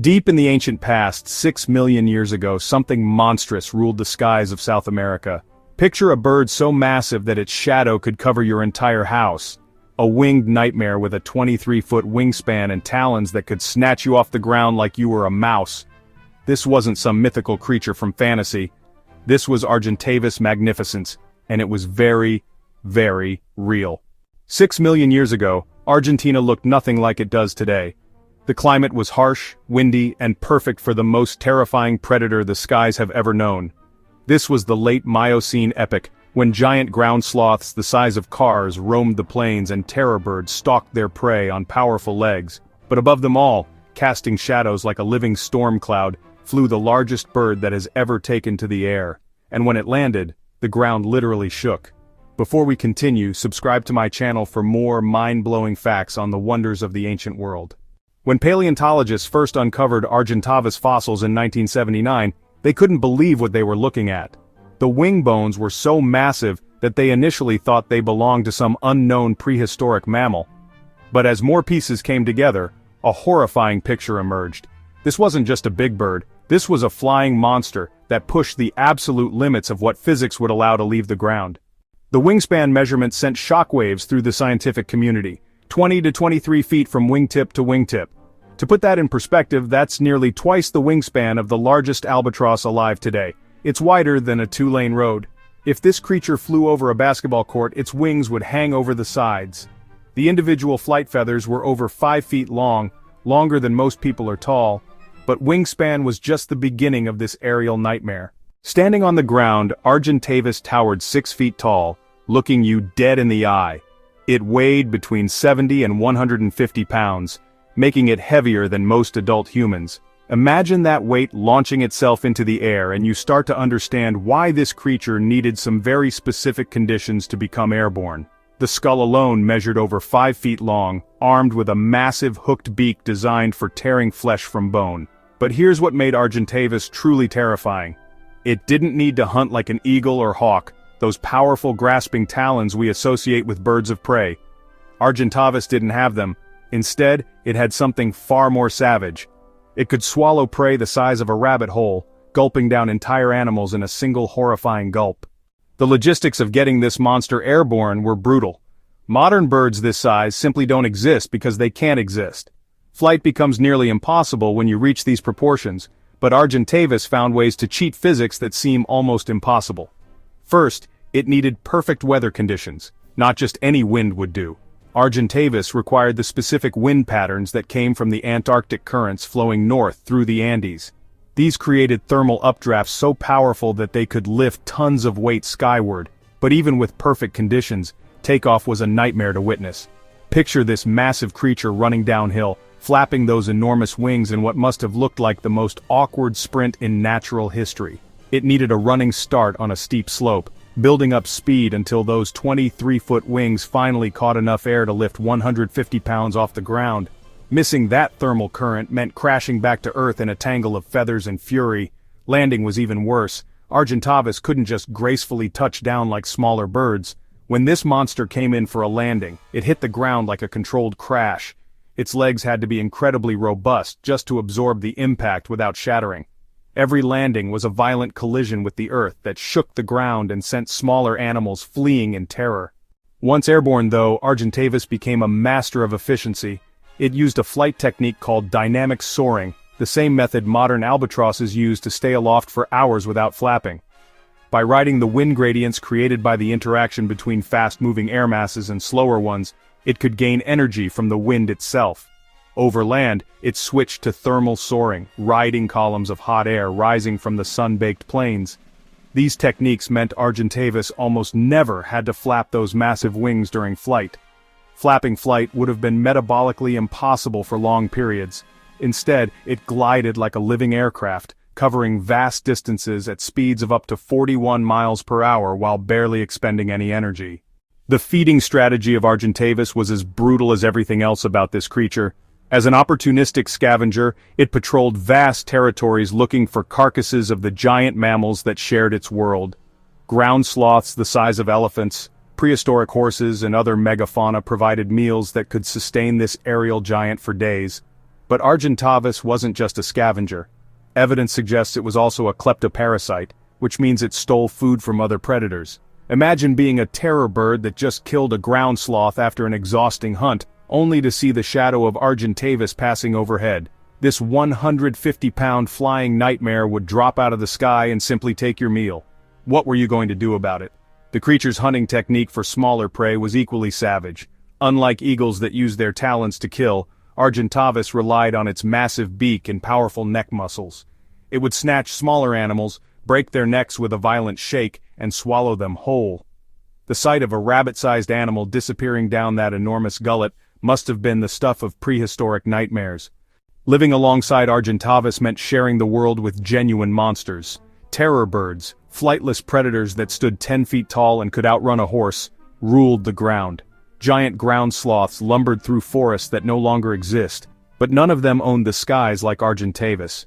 Deep in the ancient past, 6 million years ago, something monstrous ruled the skies of South America. Picture a bird so massive that its shadow could cover your entire house. A winged nightmare with a 23-foot wingspan and talons that could snatch you off the ground like you were a mouse. This wasn't some mythical creature from fantasy. This was Argentavis magnificens, and it was very, very real. 6 million years ago, Argentina looked nothing like it does today. The climate was harsh, windy, and perfect for the most terrifying predator the skies have ever known. This was the late Miocene epoch, when giant ground sloths the size of cars roamed the plains and terror birds stalked their prey on powerful legs. But above them all, casting shadows like a living storm cloud, flew the largest bird that has ever taken to the air. And when it landed, the ground literally shook. Before we continue, subscribe to my channel for more mind-blowing facts on the wonders of the ancient world. When paleontologists first uncovered Argentavis fossils in 1979, they couldn't believe what they were looking at. The wing bones were so massive that they initially thought they belonged to some unknown prehistoric mammal. But as more pieces came together, a horrifying picture emerged. This wasn't just a big bird, this was a flying monster that pushed the absolute limits of what physics would allow to leave the ground. The wingspan measurement sent shockwaves through the scientific community, 20 to 23 feet from wingtip to wingtip. To put that in perspective, that's nearly twice the wingspan of the largest albatross alive today. It's wider than a two-lane road. If this creature flew over a basketball court, its wings would hang over the sides. The individual flight feathers were over 5 feet long, longer than most people are tall, but wingspan was just the beginning of this aerial nightmare. Standing on the ground, Argentavis towered 6 feet tall, looking you dead in the eye. It weighed between 70 and 150 pounds, making it heavier than most adult humans. Imagine that weight launching itself into the air and you start to understand why this creature needed some very specific conditions to become airborne. The skull alone measured over 5 feet long, armed with a massive hooked beak designed for tearing flesh from bone. But here's what made Argentavis truly terrifying. It didn't need to hunt like an eagle or hawk, those powerful grasping talons we associate with birds of prey. Argentavis didn't have them. Instead, it had something far more savage. It could swallow prey the size of a rabbit hole, gulping down entire animals in a single horrifying gulp. The logistics of getting this monster airborne were brutal. Modern birds this size simply don't exist because they can't exist. Flight becomes nearly impossible when you reach these proportions, but Argentavis found ways to cheat physics that seem almost impossible. First, it needed perfect weather conditions. Not just any wind would do. Argentavis required the specific wind patterns that came from the Antarctic currents flowing north through the Andes. These created thermal updrafts so powerful that they could lift tons of weight skyward, but even with perfect conditions, takeoff was a nightmare to witness. Picture this massive creature running downhill, flapping those enormous wings in what must have looked like the most awkward sprint in natural history. It needed a running start on a steep slope, building up speed until those 23-foot wings finally caught enough air to lift 150 pounds off the ground. Missing that thermal current meant crashing back to Earth in a tangle of feathers and fury. Landing was even worse. Argentavis couldn't just gracefully touch down like smaller birds. When this monster came in for a landing, it hit the ground like a controlled crash. Its legs had to be incredibly robust just to absorb the impact without shattering. Every landing was a violent collision with the earth that shook the ground and sent smaller animals fleeing in terror. Once airborne though, Argentavis became a master of efficiency. It used a flight technique called dynamic soaring, the same method modern albatrosses use to stay aloft for hours without flapping. By riding the wind gradients created by the interaction between fast-moving air masses and slower ones, it could gain energy from the wind itself. Over land, it switched to thermal soaring, riding columns of hot air rising from the sun-baked plains. These techniques meant Argentavis almost never had to flap those massive wings during flight. Flapping flight would have been metabolically impossible for long periods. Instead, it glided like a living aircraft, covering vast distances at speeds of up to 41 miles per hour while barely expending any energy. The feeding strategy of Argentavis was as brutal as everything else about this creature. As an opportunistic scavenger, it patrolled vast territories looking for carcasses of the giant mammals that shared its world. Ground sloths the size of elephants, prehistoric horses and other megafauna provided meals that could sustain this aerial giant for days. But Argentavis wasn't just a scavenger. Evidence suggests it was also a kleptoparasite, which means it stole food from other predators. Imagine being a terror bird that just killed a ground sloth after an exhausting hunt, only to see the shadow of Argentavis passing overhead. This 150-pound flying nightmare would drop out of the sky and simply take your meal. What were you going to do about it? The creature's hunting technique for smaller prey was equally savage. Unlike eagles that use their talons to kill, Argentavis relied on its massive beak and powerful neck muscles. It would snatch smaller animals, break their necks with a violent shake, and swallow them whole. The sight of a rabbit-sized animal disappearing down that enormous gullet must have been the stuff of prehistoric nightmares. Living alongside Argentavis meant sharing the world with genuine monsters. Terror birds, flightless predators that stood 10 feet tall and could outrun a horse, ruled the ground. Giant ground sloths lumbered through forests that no longer exist, but none of them owned the skies like Argentavis.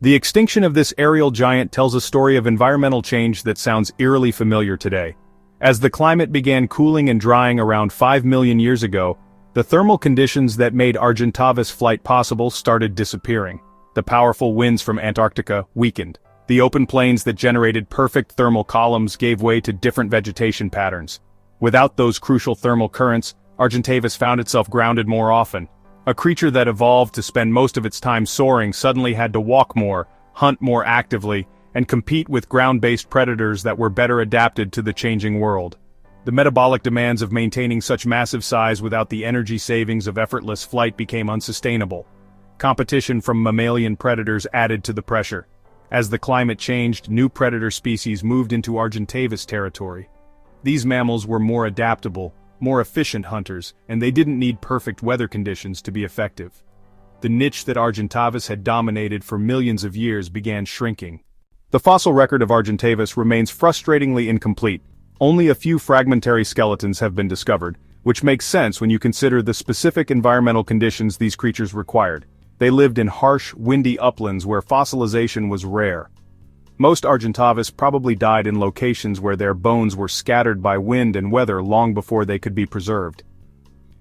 The extinction of this aerial giant tells a story of environmental change that sounds eerily familiar today. As the climate began cooling and drying around 5 million years ago, the thermal conditions that made Argentavis flight possible started disappearing. The powerful winds from Antarctica weakened. The open plains that generated perfect thermal columns gave way to different vegetation patterns. Without those crucial thermal currents, Argentavis found itself grounded more often. A creature that evolved to spend most of its time soaring suddenly had to walk more, hunt more actively, and compete with ground-based predators that were better adapted to the changing world. The metabolic demands of maintaining such massive size without the energy savings of effortless flight became unsustainable. Competition from mammalian predators added to the pressure. As the climate changed, new predator species moved into Argentavis territory. These mammals were more adaptable, more efficient hunters, and they didn't need perfect weather conditions to be effective. The niche that Argentavis had dominated for millions of years began shrinking. The fossil record of Argentavis remains frustratingly incomplete. Only a few fragmentary skeletons have been discovered, which makes sense when you consider the specific environmental conditions these creatures required. They lived in harsh, windy uplands where fossilization was rare. Most Argentavis probably died in locations where their bones were scattered by wind and weather long before they could be preserved.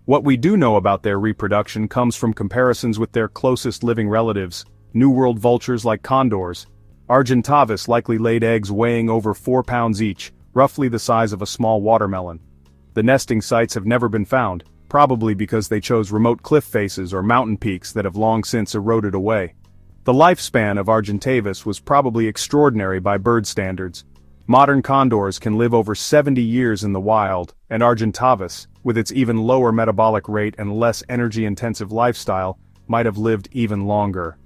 What we do know about their reproduction comes from comparisons with their closest living relatives, New World vultures like condors. Argentavis likely laid eggs weighing over 4 pounds each, roughly the size of a small watermelon. The nesting sites have never been found, probably because they chose remote cliff faces or mountain peaks that have long since eroded away. The lifespan of Argentavis was probably extraordinary by bird standards. Modern condors can live over 70 years in the wild, and Argentavis, with its even lower metabolic rate and less energy-intensive lifestyle, might have lived even longer.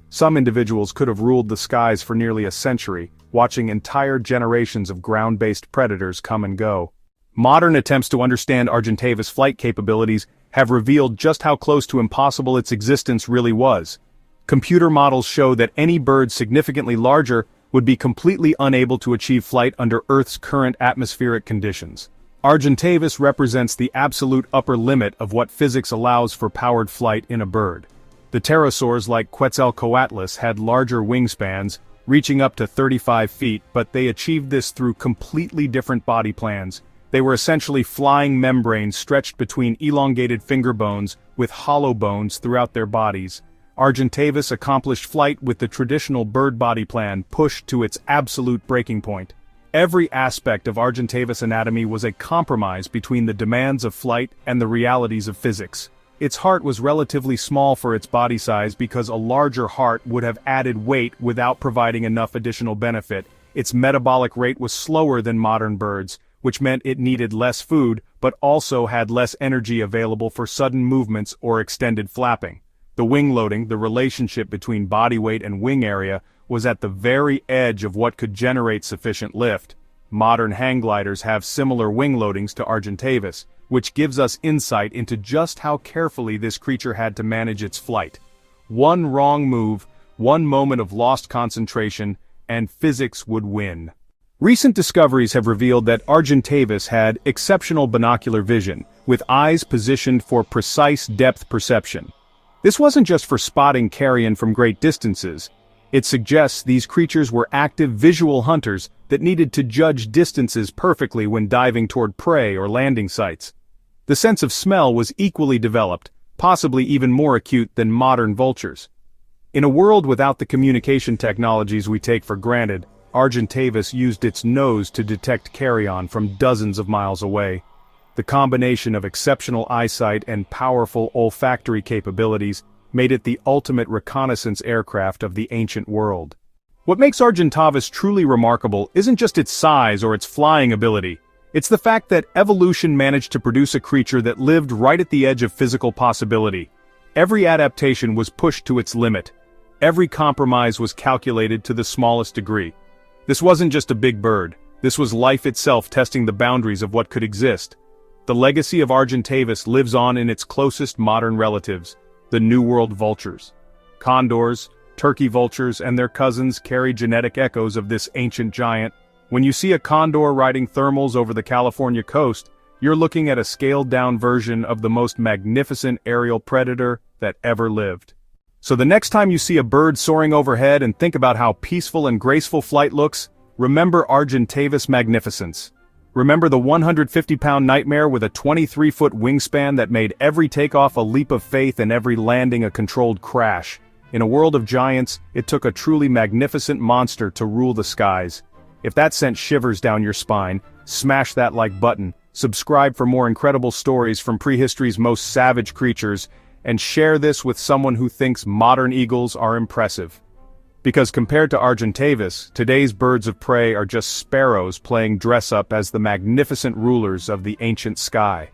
Some individuals could have ruled the skies for nearly a century, watching entire generations of ground-based predators come and go. Modern attempts to understand Argentavis' flight capabilities have revealed just how close to impossible its existence really was. Computer models show that any bird significantly larger would be completely unable to achieve flight under Earth's current atmospheric conditions. Argentavis represents the absolute upper limit of what physics allows for powered flight in a bird. The pterosaurs like Quetzalcoatlus had larger wingspans, reaching up to 35 feet, but they achieved this through completely different body plans. They were essentially flying membranes stretched between elongated finger bones with hollow bones throughout their bodies. Argentavis accomplished flight with the traditional bird body plan pushed to its absolute breaking point. Every aspect of Argentavis' anatomy was a compromise between the demands of flight and the realities of physics. Its heart was relatively small for its body size because a larger heart would have added weight without providing enough additional benefit. Its metabolic rate was slower than modern birds, which meant it needed less food but also had less energy available for sudden movements or extended flapping. The wing loading, the relationship between body weight and wing area, was at the very edge of what could generate sufficient lift. Modern hang gliders have similar wing loadings to Argentavis, which gives us insight into just how carefully this creature had to manage its flight. One wrong move, one moment of lost concentration, and physics would win. Recent discoveries have revealed that Argentavis had exceptional binocular vision, with eyes positioned for precise depth perception. This wasn't just for spotting carrion from great distances. It suggests these creatures were active visual hunters that needed to judge distances perfectly when diving toward prey or landing sites. The sense of smell was equally developed, possibly even more acute than modern vultures. In a world without the communication technologies we take for granted, Argentavis used its nose to detect carrion from dozens of miles away. The combination of exceptional eyesight and powerful olfactory capabilities made it the ultimate reconnaissance aircraft of the ancient world. What makes Argentavis truly remarkable isn't just its size or its flying ability. It's the fact that evolution managed to produce a creature that lived right at the edge of physical possibility. Every adaptation was pushed to its limit. Every compromise was calculated to the smallest degree. This wasn't just a big bird. This was life itself testing the boundaries of what could exist. The legacy of Argentavis lives on in its closest modern relatives, the New World vultures. Condors, turkey vultures, and their cousins carry genetic echoes of this ancient giant. When you see a condor riding thermals over the California coast, you're looking at a scaled-down version of the most magnificent aerial predator that ever lived. So the next time you see a bird soaring overhead and think about how peaceful and graceful flight looks, remember Argentavis magnificens. Remember the 150-pound nightmare with a 23-foot wingspan that made every takeoff a leap of faith and every landing a controlled crash. In a world of giants, it took a truly magnificent monster to rule the skies. If that sent shivers down your spine, smash that like button, subscribe for more incredible stories from prehistory's most savage creatures, and share this with someone who thinks modern eagles are impressive. Because compared to Argentavis, today's birds of prey are just sparrows playing dress-up as the magnificent rulers of the ancient sky.